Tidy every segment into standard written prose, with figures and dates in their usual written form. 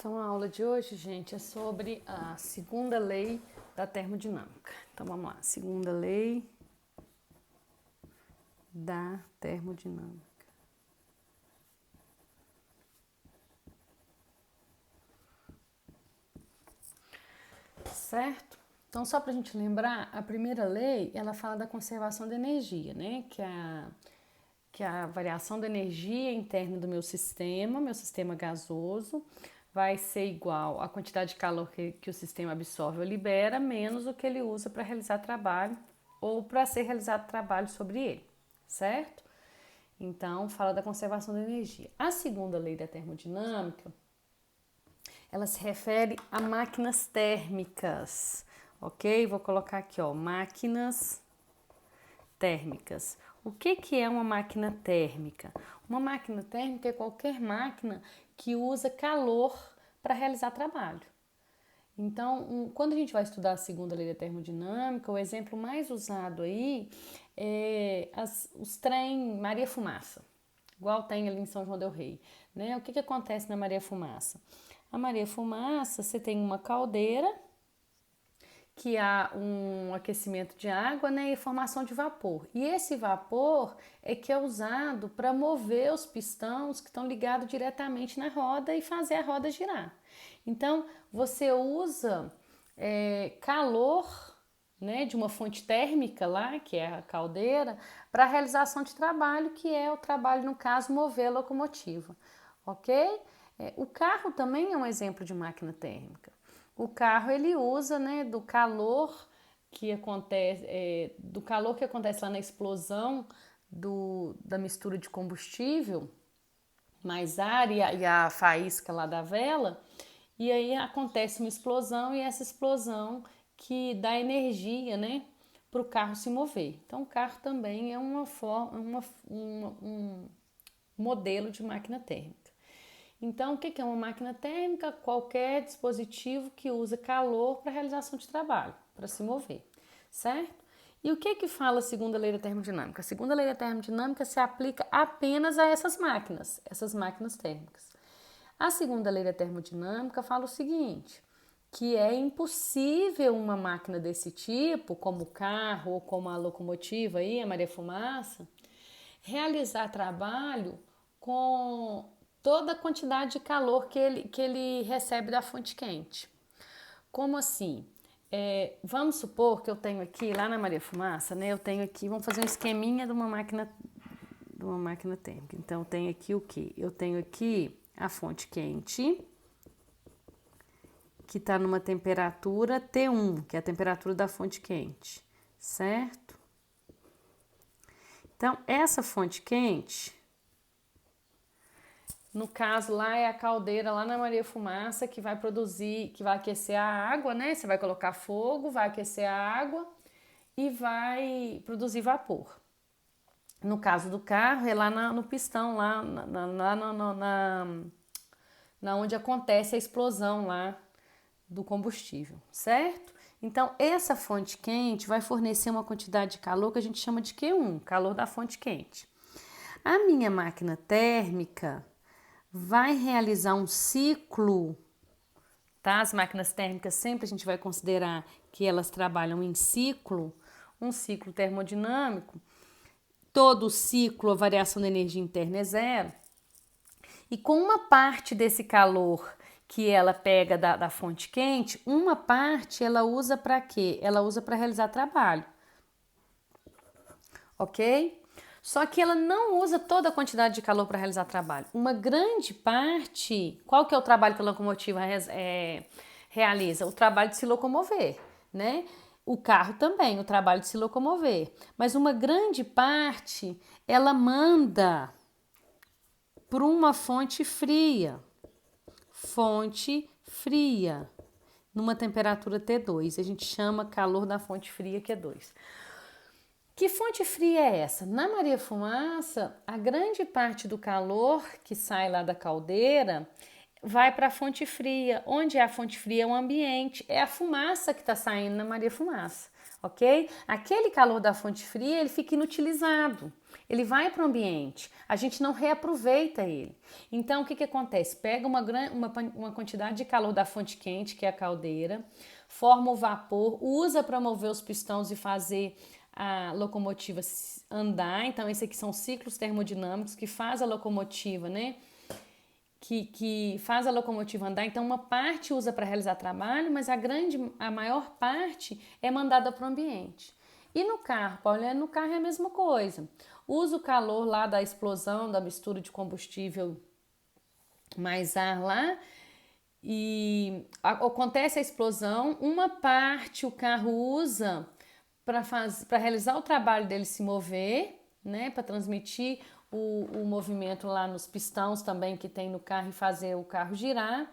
Então, a aula de hoje, gente, é sobre a segunda lei da termodinâmica. Então, vamos lá. Segunda lei da termodinâmica. Certo? Então, só para a gente lembrar, a primeira lei, ela fala da conservação da energia, né? Que é a variação da energia interna do meu sistema gasoso, vai ser igual à quantidade de calor que o sistema absorve ou libera, menos o que ele usa para realizar trabalho ou para ser realizado trabalho sobre ele, certo? Então, fala da conservação da energia. A segunda lei da termodinâmica, ela se refere a máquinas térmicas, ok? Vou colocar aqui, ó, máquinas térmicas. O que é uma máquina térmica? Uma máquina térmica é qualquer máquina que usa calor para realizar trabalho. Então, quando a gente vai estudar a segunda lei da termodinâmica, o exemplo mais usado aí é os trem Maria Fumaça, igual tem ali em São João del Rei, né? O que acontece na Maria Fumaça? A Maria Fumaça, você tem uma caldeira que há um aquecimento de água, né, e formação de vapor. E esse vapor é que é usado para mover os pistões que estão ligados diretamente na roda e fazer a roda girar. Então, você usa calor, né, de uma fonte térmica lá, que é a caldeira, para a realização de trabalho, que é o trabalho, no caso, mover a locomotiva, ok? O carro também é um exemplo de máquina térmica. O carro ele usa, né, do calor que acontece lá na explosão da mistura de combustível, mais ar e a faísca lá da vela, e aí acontece uma explosão e essa explosão que dá energia, né, para o carro se mover. Então, o carro também é um modelo de máquina térmica. Então, o que é uma máquina térmica? Qualquer dispositivo que usa calor para realização de trabalho, para se mover, certo? E o que fala a segunda lei da termodinâmica? A segunda lei da termodinâmica se aplica apenas a essas máquinas térmicas. A segunda lei da termodinâmica fala o seguinte, que é impossível uma máquina desse tipo, como o carro ou como a locomotiva aí, a Maria Fumaça, realizar trabalho com toda a quantidade de calor que ele recebe da fonte quente. Como assim? Vamos supor que eu tenho aqui, lá na Maria Fumaça, né? Eu tenho aqui, vamos fazer um esqueminha de uma máquina térmica. Então, eu tenho aqui o quê? Eu tenho aqui a fonte quente, que está numa temperatura T1, que é a temperatura da fonte quente, certo? Então, essa fonte quente, no caso lá é a caldeira lá na Maria Fumaça que vai produzir, que vai aquecer a água, né? Você vai colocar fogo, vai aquecer a água e vai produzir vapor. No caso do carro é lá no pistão, lá na onde acontece a explosão lá do combustível, certo? Então, essa fonte quente vai fornecer uma quantidade de calor que a gente chama de Q1, calor da fonte quente. A minha máquina térmica vai realizar um ciclo, tá? As máquinas térmicas sempre a gente vai considerar que elas trabalham em ciclo, um ciclo termodinâmico. Todo o ciclo, a variação da energia interna é zero. E com uma parte desse calor que ela pega da fonte quente, uma parte ela usa para quê? Ela usa para realizar trabalho, ok? Só que ela não usa toda a quantidade de calor para realizar trabalho. Uma grande parte, qual que é o trabalho que a locomotiva realiza? O trabalho de se locomover, né? O carro também, o trabalho de se locomover. Mas uma grande parte, ela manda para uma fonte fria, numa temperatura T2. A gente chama calor da fonte fria, que é 2. Que fonte fria é essa? Na Maria Fumaça, a grande parte do calor que sai lá da caldeira vai para a fonte fria. Onde é a fonte fria? É o ambiente, é a fumaça que está saindo na Maria Fumaça, ok? Aquele calor da fonte fria, ele fica inutilizado. Ele vai para o ambiente, a gente não reaproveita ele. Então, o que acontece? Pega uma quantidade de calor da fonte quente, que é a caldeira, forma o vapor, usa para mover os pistões e fazer a locomotiva andar. Então, esses aqui são ciclos termodinâmicos que faz a locomotiva, né? Que faz a locomotiva andar. Então, uma parte usa para realizar trabalho, mas a maior parte é mandada para o ambiente. E no carro, Paulo, no carro é a mesma coisa. Usa o calor lá da explosão, da mistura de combustível mais ar lá, e acontece a explosão, uma parte o carro usa para realizar o trabalho dele se mover, né, para transmitir o movimento lá nos pistões também que tem no carro e fazer o carro girar.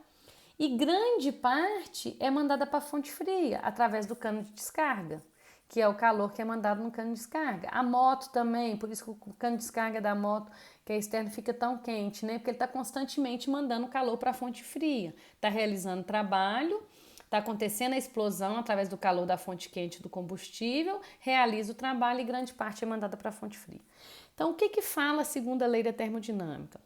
E grande parte é mandada para a fonte fria, através do cano de descarga, que é o calor que é mandado no cano de descarga. A moto também, por isso que o cano de descarga da moto, que é externo, fica tão quente, né? Porque ele está constantemente mandando calor para a fonte fria. Está realizando trabalho, está acontecendo a explosão através do calor da fonte quente do combustível, realiza o trabalho e grande parte é mandada para a fonte fria. Então, o que fala a segunda lei da termodinâmica?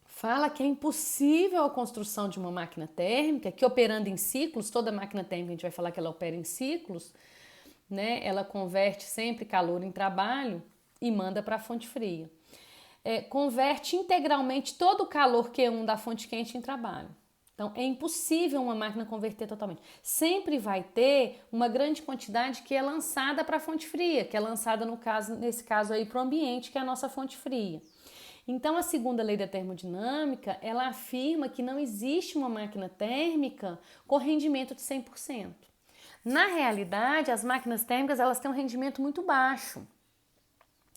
Fala que é impossível a construção de uma máquina térmica, que operando em ciclos, toda máquina térmica a gente vai falar que ela opera em ciclos, né? Ela converte sempre calor em trabalho e manda para a fonte fria. Converte integralmente todo o calor Q1 da fonte quente em trabalho. Então, é impossível uma máquina converter totalmente. Sempre vai ter uma grande quantidade que é lançada para a fonte fria, que é lançada, nesse caso aí, para o ambiente, que é a nossa fonte fria. Então, a segunda lei da termodinâmica, ela afirma que não existe uma máquina térmica com rendimento de 100%. Na realidade, as máquinas térmicas, elas têm um rendimento muito baixo,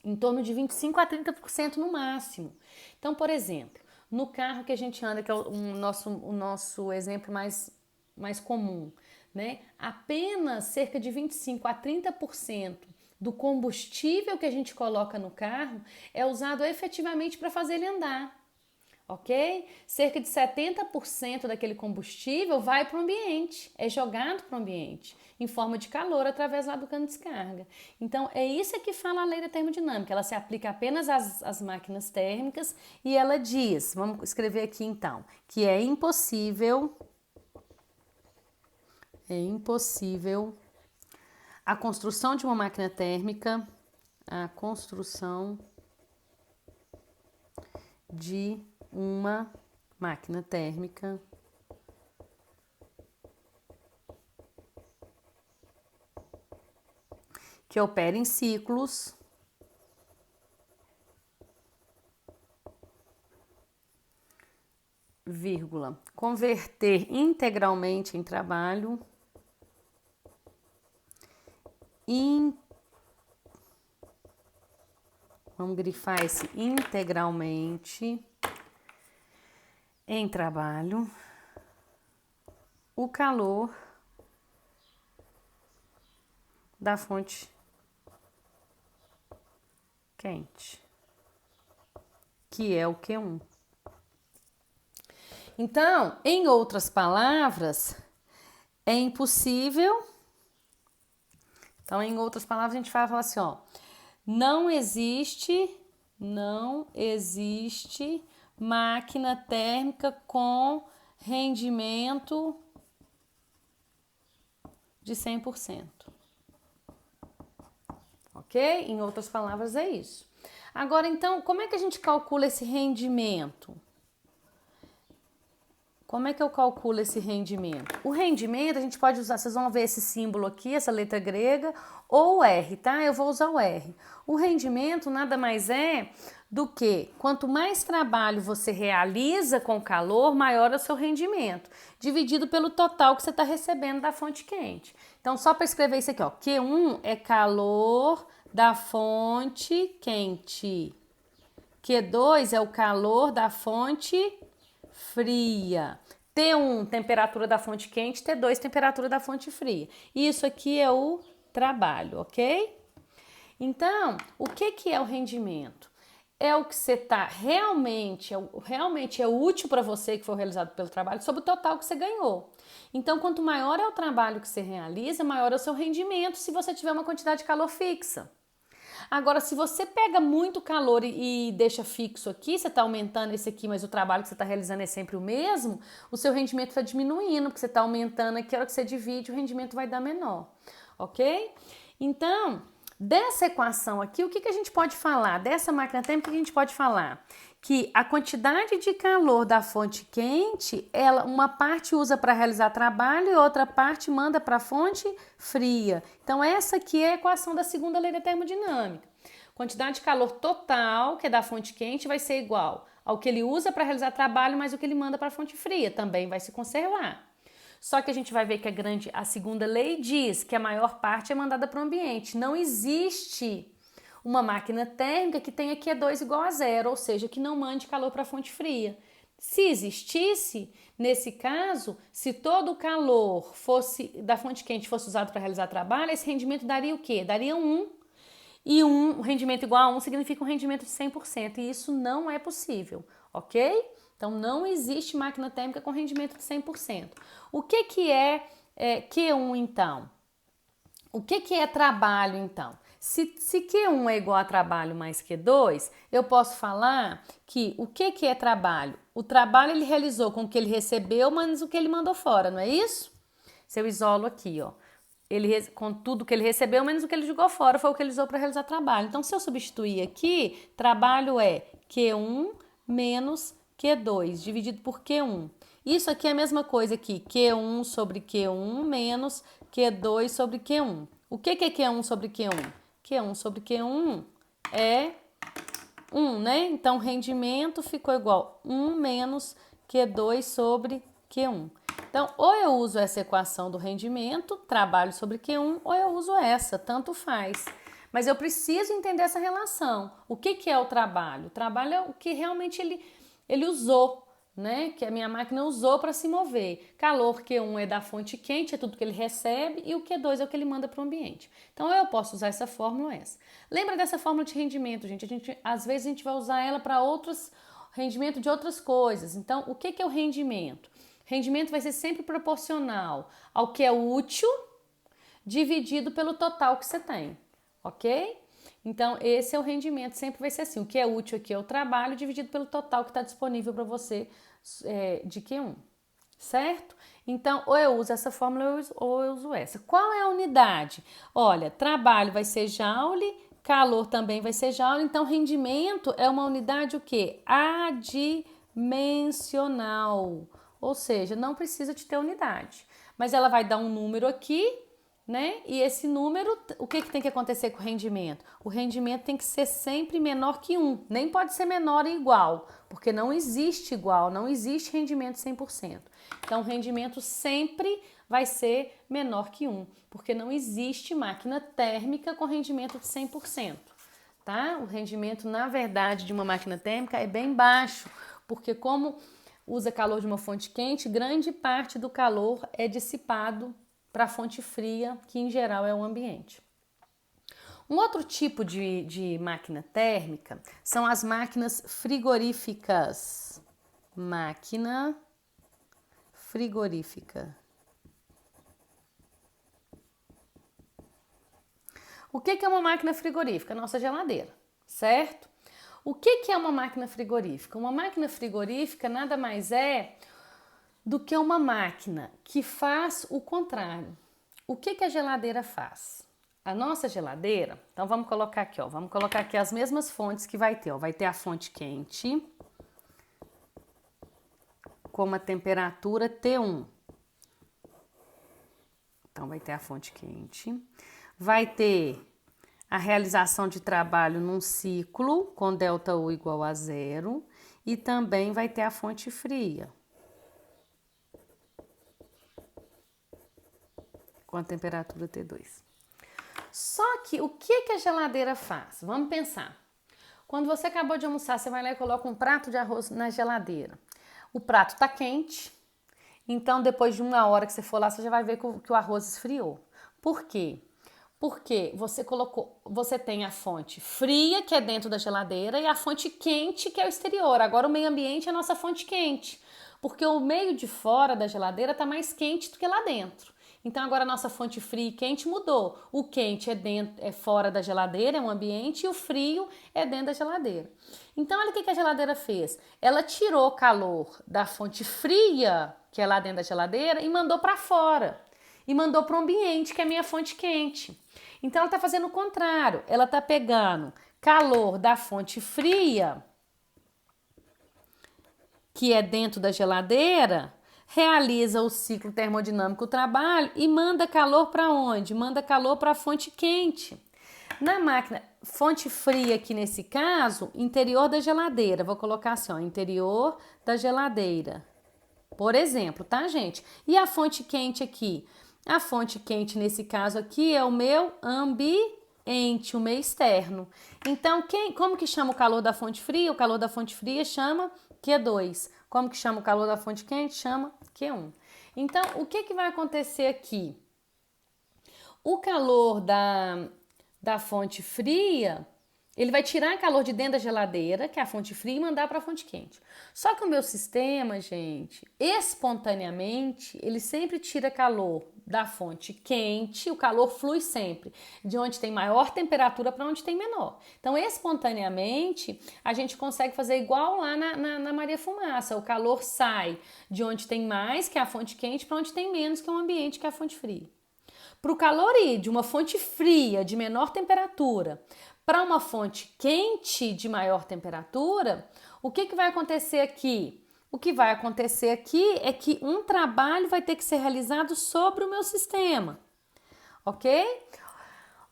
em torno de 25% a 30% no máximo. Então, por exemplo, no carro que a gente anda, que é o nosso exemplo mais comum, né? Apenas cerca de 25% a 30% do combustível que a gente coloca no carro é usado efetivamente para fazer ele andar, ok? Cerca de 70% daquele combustível vai para o ambiente, é jogado para o ambiente, em forma de calor através lá do cano de descarga. Então, é isso que fala a lei da termodinâmica, ela se aplica apenas às máquinas térmicas e ela diz, vamos escrever aqui então, que é impossível a construção de uma máquina térmica, a construção de uma máquina térmica que opera em ciclos, vírgula, converter integralmente em trabalho, vamos grifar esse integralmente em trabalho, o calor da fonte quente, que é o Q1. Então, em outras palavras, é impossível. Então, em outras palavras, a gente fala assim, ó, não existe máquina térmica com rendimento de 100%. Ok? Em outras palavras, é isso. Agora, então, como é que a gente calcula esse rendimento? Como é que eu calculo esse rendimento? O rendimento a gente pode usar, vocês vão ver esse símbolo aqui, essa letra grega, ou o R, tá? Eu vou usar o R. O rendimento nada mais é do que quanto mais trabalho você realiza com calor, maior é o seu rendimento, dividido pelo total que você está recebendo da fonte quente. Então, só para escrever isso aqui, ó, Q1 é calor da fonte quente. Q2 é o calor da fonte fria. T1, temperatura da fonte quente, T2, temperatura da fonte fria. Isso aqui é o trabalho, ok? Então, o que é o rendimento? É o que você está realmente é útil para você que foi realizado pelo trabalho sobre o total que você ganhou. Então, quanto maior é o trabalho que você realiza, maior é o seu rendimento se você tiver uma quantidade de calor fixa. Agora, se você pega muito calor e deixa fixo aqui, você está aumentando esse aqui, mas o trabalho que você está realizando é sempre o mesmo, o seu rendimento está diminuindo, porque você está aumentando aqui, a hora que você divide, o rendimento vai dar menor, ok? Então, dessa equação aqui, o que a gente pode falar? Dessa máquina térmica, o que a gente pode falar? Que a quantidade de calor da fonte quente, uma parte usa para realizar trabalho e outra parte manda para a fonte fria. Então, essa aqui é a equação da segunda lei da termodinâmica. Quantidade de calor total, que é da fonte quente, vai ser igual ao que ele usa para realizar trabalho, mais o que ele manda para a fonte fria, também vai se conservar. Só que a gente vai ver que a segunda lei diz que a maior parte é mandada para o ambiente. Não existe uma máquina térmica que tenha Q2 igual a zero, ou seja, que não mande calor para a fonte fria. Se existisse, nesse caso, se todo o calor da fonte quente fosse usado para realizar trabalho, esse rendimento daria o quê? Daria 1. E um rendimento igual a 1 significa um rendimento de 100%, e isso não é possível, ok? Então, não existe máquina térmica com rendimento de 100%. O que é Q1, então? O que é trabalho, então? Se Q1 é igual a trabalho mais Q2, eu posso falar que o que é trabalho? O trabalho ele realizou com o que ele recebeu, menos o que ele mandou fora, não é isso? Se eu isolo aqui, ó, com tudo que ele recebeu, menos o que ele jogou fora, foi o que ele usou para realizar trabalho. Então, se eu substituir aqui, trabalho é Q1 menos Q2, dividido por Q1. Isso aqui é a mesma coisa aqui, Q1 sobre Q1 menos Q2 sobre Q1. O que é Q1 sobre Q1? Q1 sobre Q1 é 1, né? Então, rendimento ficou igual 1 menos Q2 sobre Q1. Então, ou eu uso essa equação do rendimento, trabalho sobre Q1, ou eu uso essa, tanto faz. Mas eu preciso entender essa relação. O que é o trabalho? O trabalho é o que realmente ele usou, né? Que a minha máquina usou para se mover. Calor Q1 é da fonte quente, é tudo que ele recebe, e o Q2 é o que ele manda para o ambiente. Então, eu posso usar essa fórmula ou essa. Lembra dessa fórmula de rendimento, gente? Às vezes a gente vai usar ela para rendimento de outras coisas. Então, o que é o rendimento? Rendimento vai ser sempre proporcional ao que é útil dividido pelo total que você tem, ok? Então, esse é o rendimento, sempre vai ser assim. O que é útil aqui é o trabalho dividido pelo total que está disponível para você de Q1, certo? Então, ou eu uso essa fórmula ou eu uso essa. Qual é a unidade? Olha, trabalho vai ser joule, calor também vai ser joule, então rendimento é uma unidade o quê? Adimensional. Ou seja, não precisa de ter unidade. Mas ela vai dar um número aqui, né? E esse número, o que tem que acontecer com o rendimento? O rendimento tem que ser sempre menor que 1. Nem pode ser menor e igual, porque não existe igual, não existe rendimento 100%. Então, o rendimento sempre vai ser menor que 1, porque não existe máquina térmica com rendimento de 100%. Tá? O rendimento, na verdade, de uma máquina térmica é bem baixo, porque como usa calor de uma fonte quente, grande parte do calor é dissipado para a fonte fria, que em geral é o ambiente. Um outro tipo de máquina térmica são as máquinas frigoríficas. Máquina frigorífica. O que é uma máquina frigorífica? Nossa geladeira, certo? O que é uma máquina frigorífica? Uma máquina frigorífica nada mais é do que uma máquina que faz o contrário. O que a geladeira faz? A nossa geladeira, então vamos colocar aqui, ó, vamos colocar aqui as mesmas fontes que vai ter, ó, vai ter a fonte quente com uma temperatura T1. Então vai ter a fonte quente, vai ter a realização de trabalho num ciclo com ΔU igual a 0 e também vai ter a fonte fria com a temperatura T2. Só que o que a geladeira faz? Vamos pensar. Quando você acabou de almoçar, você vai lá e coloca um prato de arroz na geladeira. O prato está quente, então depois de 1 hora que você for lá, você já vai ver que o arroz esfriou. Por quê? Porque você tem a fonte fria, que é dentro da geladeira, e a fonte quente, que é o exterior. Agora o meio ambiente é a nossa fonte quente, porque o meio de fora da geladeira está mais quente do que lá dentro. Então agora a nossa fonte fria e quente mudou. O quente é fora da geladeira, é um ambiente, e o frio é dentro da geladeira. Então olha o que a geladeira fez. Ela tirou calor da fonte fria, que é lá dentro da geladeira, e mandou para fora. E mandou para o ambiente, que é a minha fonte quente. Então ela está fazendo o contrário. Ela está pegando calor da fonte fria, que é dentro da geladeira, realiza o ciclo termodinâmico do trabalho e manda calor para onde? Manda calor para a fonte quente. Na máquina, fonte fria aqui nesse caso, interior da geladeira. Vou colocar assim, ó, interior da geladeira. Por exemplo, tá, gente? E a fonte quente aqui? A fonte quente nesse caso aqui é o meu ambiente, o meio externo. Então, como que chama o calor da fonte fria? O calor da fonte fria chama Q2. Como que chama o calor da fonte quente? Chama Q1. Então, o que vai acontecer aqui? O calor da fonte fria, ele vai tirar calor de dentro da geladeira, que é a fonte fria, e mandar para a fonte quente. Só que o meu sistema, gente, espontaneamente, ele sempre tira calor da fonte quente, o calor flui sempre, de onde tem maior temperatura para onde tem menor. Então, espontaneamente, a gente consegue fazer igual lá na Maria Fumaça. O calor sai de onde tem mais, que é a fonte quente, para onde tem menos, que é o ambiente, que é a fonte fria. Para o calor ir de uma fonte fria de menor temperatura para uma fonte quente de maior temperatura, o que vai acontecer aqui? O que vai acontecer aqui é que um trabalho vai ter que ser realizado sobre o meu sistema, ok?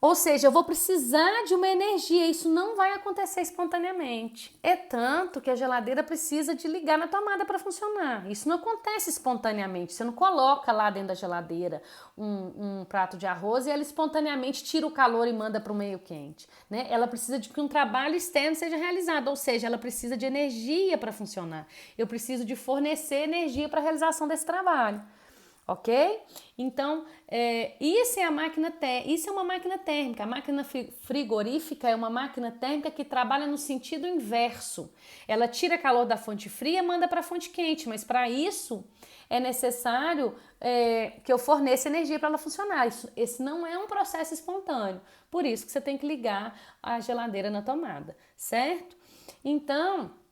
Ou seja, eu vou precisar de uma energia, isso não vai acontecer espontaneamente. É tanto que a geladeira precisa de ligar na tomada para funcionar. Isso não acontece espontaneamente. Você não coloca lá dentro da geladeira um prato de arroz e ela espontaneamente tira o calor e manda para o meio quente, né? Ela precisa de que um trabalho externo seja realizado, ou seja, ela precisa de energia para funcionar. Eu preciso de fornecer energia para a realização desse trabalho. Ok? Então, isso é uma máquina térmica. A máquina frigorífica é uma máquina térmica que trabalha no sentido inverso. Ela tira calor da fonte fria e manda para a fonte quente, mas para isso é necessário que eu forneça energia para ela funcionar. Esse não é um processo espontâneo. Por isso que você tem que ligar a geladeira na tomada, certo? Então,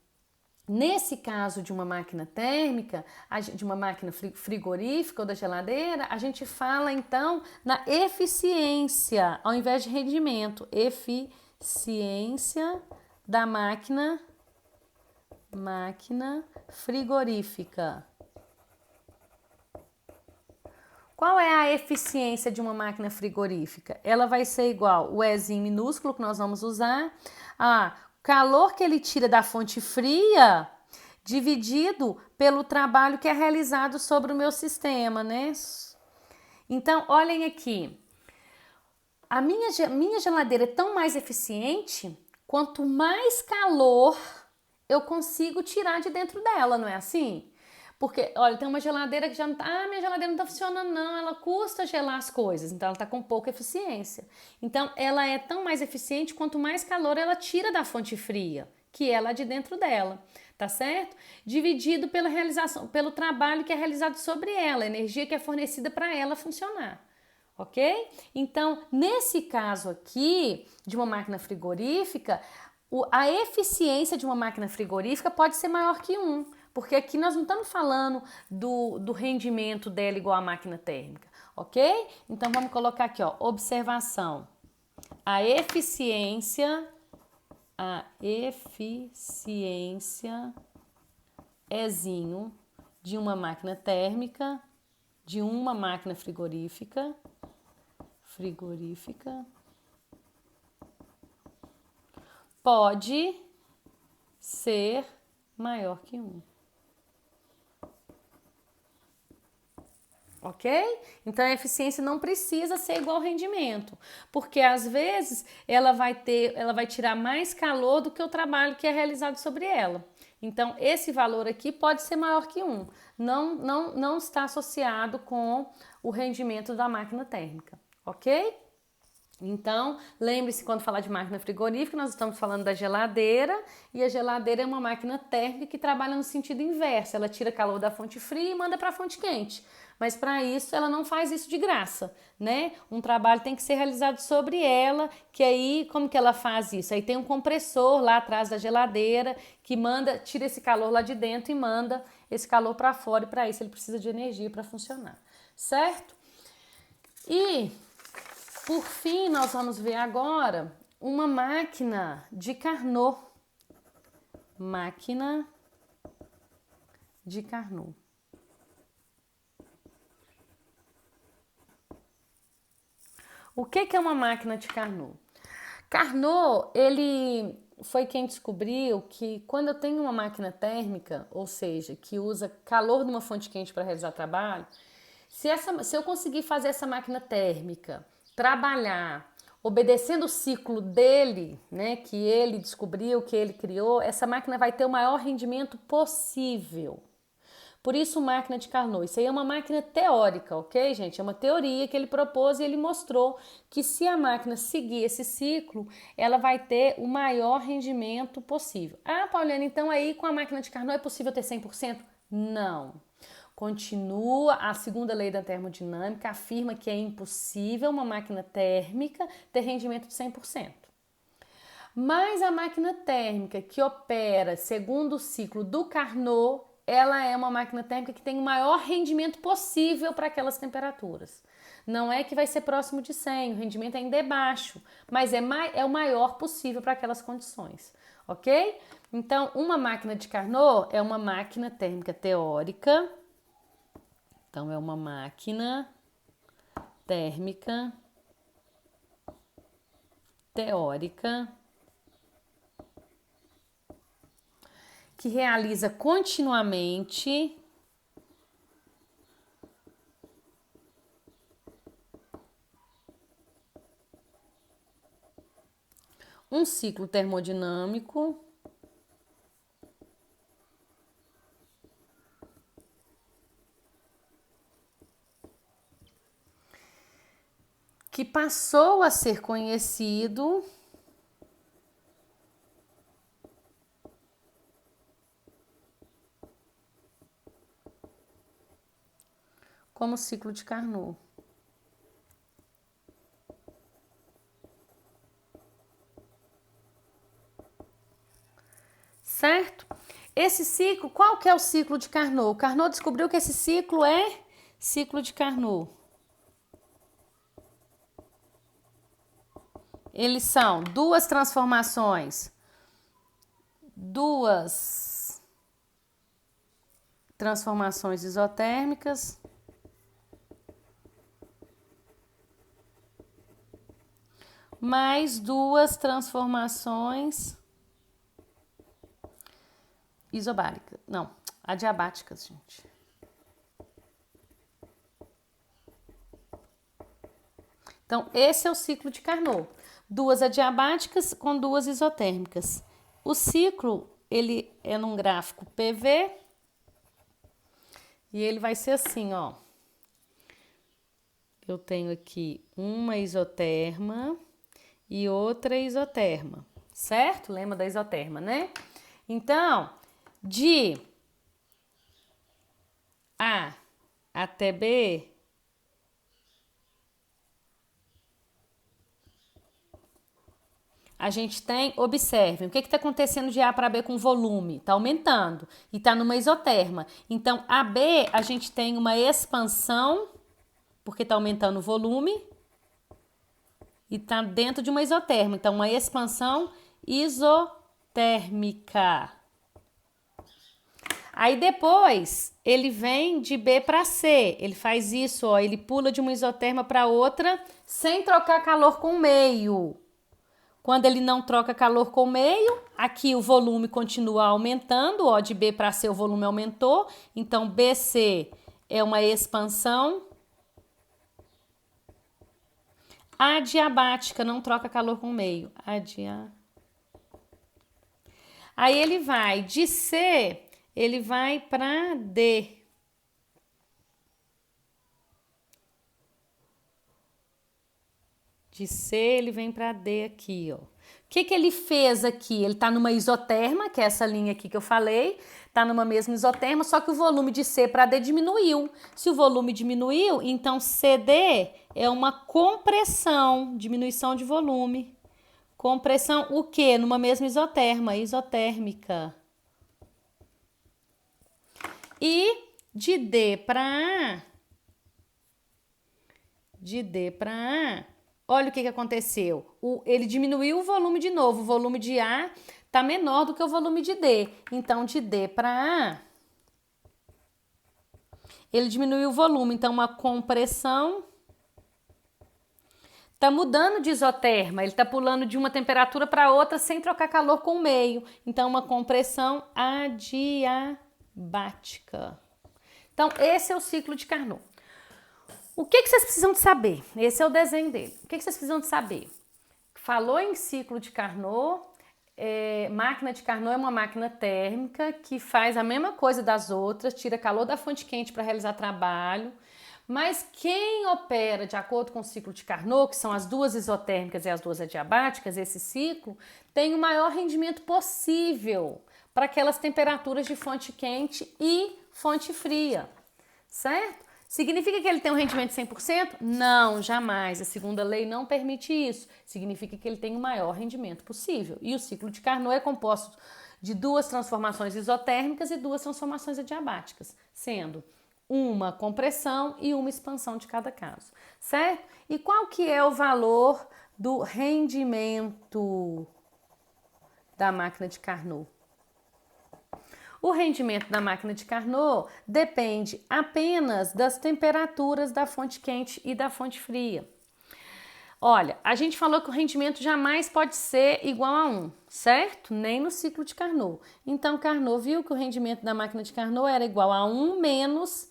nesse caso de uma máquina térmica, de uma máquina frigorífica ou da geladeira, a gente fala então na eficiência, ao invés de rendimento. Eficiência da máquina frigorífica. Qual é a eficiência de uma máquina frigorífica? Ela vai ser igual o Ezinho minúsculo que nós vamos usar a calor que ele tira da fonte fria dividido pelo trabalho que é realizado sobre o meu sistema, né? Então, olhem aqui. A minha geladeira é tão mais eficiente quanto mais calor eu consigo tirar de dentro dela, não é assim? Porque, olha, tem uma geladeira que já não tá... minha geladeira não tá funcionando não, ela custa gelar as coisas, então ela tá com pouca eficiência. Então, ela é tão mais eficiente quanto mais calor ela tira da fonte fria, que é lá de dentro dela, tá certo? Dividido pela realização, pelo trabalho que é realizado sobre ela, a energia que é fornecida para ela funcionar. Ok? Então, nesse caso aqui, de uma máquina frigorífica, a eficiência de uma máquina frigorífica pode ser maior que 1, porque aqui nós não estamos falando do rendimento dela igual à máquina térmica, ok? Então, vamos colocar aqui, ó, observação. A eficiência Ezinho de uma máquina térmica, de uma máquina frigorífica, pode ser maior que 1. Ok? Então, a eficiência não precisa ser igual ao rendimento, porque às vezes ela vai tirar mais calor do que o trabalho que é realizado sobre ela. Então, esse valor aqui pode ser maior que 1. Não está associado com o rendimento da máquina térmica, ok? Então, lembre-se quando falar de máquina frigorífica, nós estamos falando da geladeira, e a geladeira é uma máquina térmica que trabalha no sentido inverso. Ela tira calor da fonte fria e manda para a fonte quente. Mas para isso, ela não faz isso de graça, né? Um trabalho tem que ser realizado sobre ela, que aí, como que ela faz isso? Aí tem um compressor lá atrás da geladeira que tira esse calor lá de dentro e manda esse calor para fora, e para isso ele precisa de energia para funcionar, certo? E por fim, nós vamos ver agora uma máquina de Carnot. Máquina de Carnot. O que é uma máquina de Carnot? Carnot, ele foi quem descobriu que quando eu tenho uma máquina térmica, ou seja, que usa calor de uma fonte quente para realizar trabalho, se eu conseguir fazer essa máquina térmica trabalhar obedecendo o ciclo dele, né, que ele descobriu, que ele criou, essa máquina vai ter o maior rendimento possível. Por isso, máquina de Carnot. Isso aí é uma máquina teórica, ok, gente? É uma teoria que ele propôs e ele mostrou que se a máquina seguir esse ciclo, ela vai ter o maior rendimento possível. Ah, Pauliana, então aí com a máquina de Carnot é possível ter 100%? Não. Continua, a segunda lei da termodinâmica afirma que é impossível uma máquina térmica ter rendimento de 100%. Mas a máquina térmica que opera segundo o ciclo do Carnot, ela é uma máquina térmica que tem o maior rendimento possível para aquelas temperaturas. Não é que vai ser próximo de 100, o rendimento ainda é baixo, mas é o maior possível para aquelas condições, ok? Então, uma máquina de Carnot é uma máquina térmica teórica. Então, é uma máquina térmica teórica que realiza continuamente um ciclo termodinâmico que passou a ser conhecido como ciclo de Carnot. Certo? Esse ciclo, qual que é o ciclo de Carnot? Carnot descobriu que esse ciclo é ciclo de Carnot. Eles são duas transformações isotérmicas mais duas transformações isobáricas. Não, adiabáticas, gente. Então, esse é o ciclo de Carnot. Duas adiabáticas com duas isotérmicas. O ciclo, ele é num gráfico PV e ele vai ser assim, ó. Eu tenho aqui uma isoterma e outra isoterma, certo? Lembra da isoterma, né? Então, de A até B, a gente tem, observem, o que está acontecendo de A para B com volume? Está aumentando e está numa isoterma. Então, AB, a gente tem uma expansão, porque está aumentando o volume, e está dentro de uma isoterma. Então, uma expansão isotérmica. Aí depois, ele vem de B para C. Ele faz isso, ó, ele pula de uma isoterma para outra sem trocar calor com o meio. Quando ele não troca calor com o meio, aqui o volume continua aumentando, ó, de B para C o volume aumentou, então BC é uma expansão adiabática, não troca calor com o meio. Aí ele vai de C, ele vai para D. De C ele vem para D aqui, ó. O que que ele fez aqui? Ele tá numa isoterma, que é essa linha aqui que eu falei, tá numa mesma isoterma, só que o volume de C para D diminuiu. Se o volume diminuiu, então CD é uma compressão, diminuição de volume. Compressão o quê? Numa mesma isoterma, isotérmica. E de D para A, olha o que aconteceu. Ele diminuiu o volume de novo. O volume de A está menor do que o volume de D. Então, de D para A, ele diminuiu o volume. Então, uma compressão está mudando de isoterma. Ele está pulando de uma temperatura para outra sem trocar calor com o meio. Então, uma compressão adiabática. Então, esse é o ciclo de Carnot. O que vocês precisam de saber? Esse é o desenho dele. O que vocês precisam de saber? Falou em ciclo de Carnot, máquina de Carnot é uma máquina térmica que faz a mesma coisa das outras, tira calor da fonte quente para realizar trabalho, mas quem opera de acordo com o ciclo de Carnot, que são as duas isotérmicas e as duas adiabáticas, esse ciclo, tem o maior rendimento possível para aquelas temperaturas de fonte quente e fonte fria, certo? Significa que ele tem um rendimento de 100%? Não, jamais. A segunda lei não permite isso. Significa que ele tem o maior rendimento possível. E o ciclo de Carnot é composto de duas transformações isotérmicas e duas transformações adiabáticas, sendo uma compressão e uma expansão de cada caso, certo? E qual que é o valor do rendimento da máquina de Carnot? O rendimento da máquina de Carnot depende apenas das temperaturas da fonte quente e da fonte fria. Olha, a gente falou que o rendimento jamais pode ser igual a 1, certo? Nem no ciclo de Carnot. Então, Carnot viu que o rendimento da máquina de Carnot era igual a 1 menos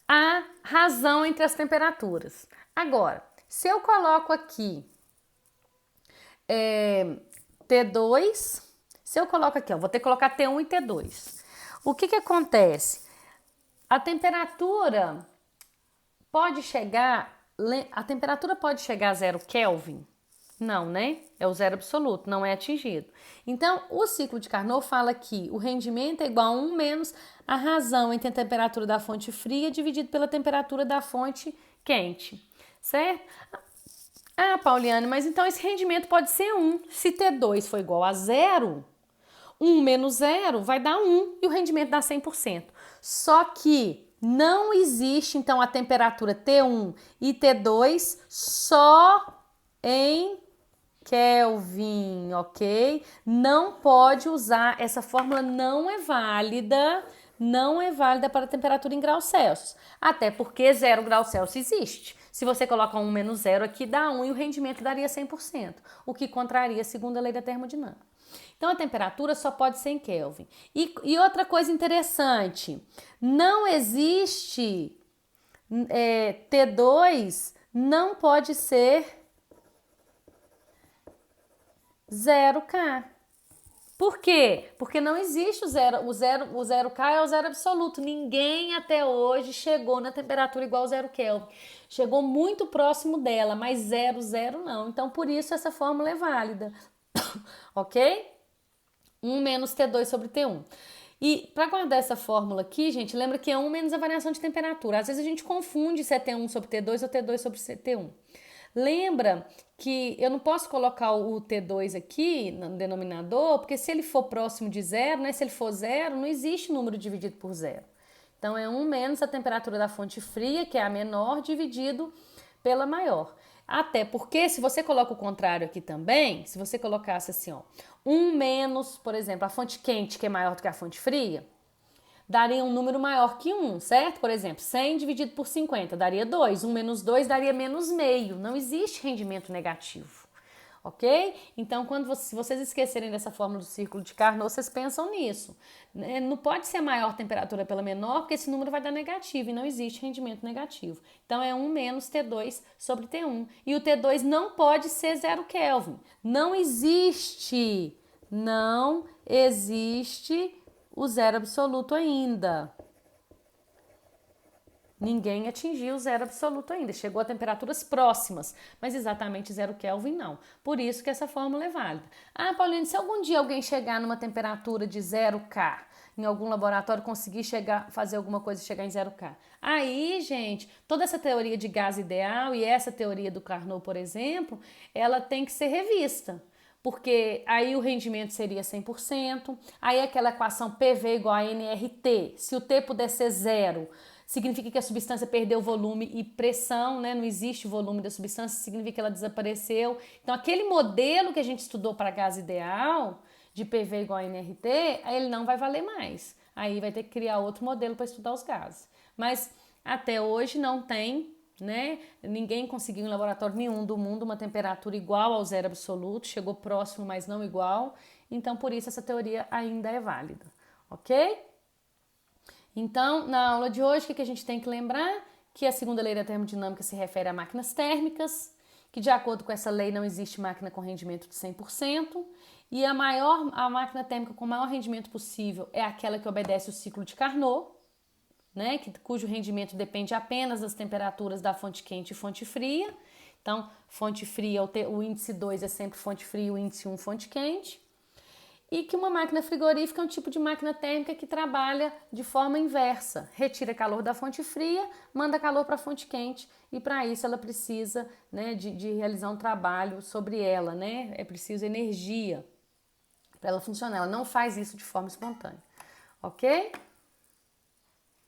a razão entre as temperaturas. Agora, se eu coloco aqui T2... Se eu coloco aqui, ó, vou ter que colocar T1 e T2. O que acontece? A temperatura pode chegar a 0 Kelvin? Não, né? É o zero absoluto, não é atingido. Então, o ciclo de Carnot fala que o rendimento é igual a 1 menos a razão entre a temperatura da fonte fria dividido pela temperatura da fonte quente, certo? Ah, Pauliane, mas então esse rendimento pode ser 1. Se T2 for igual a 0... 1 menos 0 vai dar 1 e o rendimento dá 100%. Só que não existe, então, a temperatura T1 e T2 só em Kelvin, ok? Não pode usar, essa fórmula não é válida para a temperatura em graus Celsius. Até porque 0 graus Celsius existe. Se você coloca 1 menos 0 aqui, dá 1 e o rendimento daria 100%, o que contraria a segunda lei da termodinâmica. Então, a temperatura só pode ser em Kelvin. E outra coisa interessante, não existe T2, não pode ser 0K. Por quê? Porque não existe o 0K é o zero absoluto. Ninguém até hoje chegou na temperatura igual a 0 Kelvin. Chegou muito próximo dela, mas 0 não. Então, por isso, essa fórmula é válida. Ok? 1 menos T2 sobre T1. E para guardar essa fórmula aqui, gente, lembra que é 1 menos a variação de temperatura. Às vezes a gente confunde se é T1 sobre T2 ou T2 sobre T1. Lembra que eu não posso colocar o T2 aqui no denominador, porque se ele for próximo de 0, né, se ele for 0, não existe número dividido por 0. Então, é 1 menos a temperatura da fonte fria, que é a menor, dividido pela maior. Até porque, se você coloca o contrário aqui também, se você colocasse assim, ó, 1 menos, por exemplo, a fonte quente, que é maior do que a fonte fria, daria um número maior que 1, certo? Por exemplo, 100 dividido por 50 daria 2. 1 menos 2 daria menos meio. Não existe rendimento negativo, ok? Então, se vocês esquecerem dessa fórmula do círculo de Carnot, vocês pensam nisso. Não pode ser a maior temperatura pela menor, porque esse número vai dar negativo e não existe rendimento negativo. Então, é 1 menos T2 sobre T1. E o T2 não pode ser 0 Kelvin. Não existe o zero absoluto ainda. Ninguém atingiu o zero absoluto ainda, chegou a temperaturas próximas, mas exatamente 0 Kelvin não. Por isso que essa fórmula é válida. Ah, Pauline, se algum dia alguém chegar numa temperatura de 0 K, em algum laboratório conseguir fazer alguma coisa e chegar em 0 K. Aí, gente, toda essa teoria de gás ideal e essa teoria do Carnot, por exemplo, ela tem que ser revista. Porque aí o rendimento seria 100%, aí aquela equação PV igual a nRT, se o T puder ser zero, significa que a substância perdeu volume e pressão, né? Não existe volume da substância, significa que ela desapareceu. Então, aquele modelo que a gente estudou para gás ideal, de PV igual a nRT, aí ele não vai valer mais. Aí vai ter que criar outro modelo para estudar os gases. Mas até hoje não tem, né? Ninguém conseguiu em laboratório nenhum do mundo uma temperatura igual ao zero absoluto, chegou próximo, mas não igual. Então, por isso essa teoria ainda é válida, ok? Então, na aula de hoje, o que a gente tem que lembrar? Que a segunda lei da termodinâmica se refere a máquinas térmicas, que de acordo com essa lei não existe máquina com rendimento de 100%, e a máquina térmica com o maior rendimento possível é aquela que obedece o ciclo de Carnot, né, cujo rendimento depende apenas das temperaturas da fonte quente e fonte fria. Então, fonte fria, o índice 2 é sempre fonte fria, o índice 1 fonte quente. E que uma máquina frigorífica é um tipo de máquina térmica que trabalha de forma inversa. Retira calor da fonte fria, manda calor para a fonte quente e para isso ela precisa, né, de realizar um trabalho sobre ela, né? É preciso energia para ela funcionar. Ela não faz isso de forma espontânea, ok?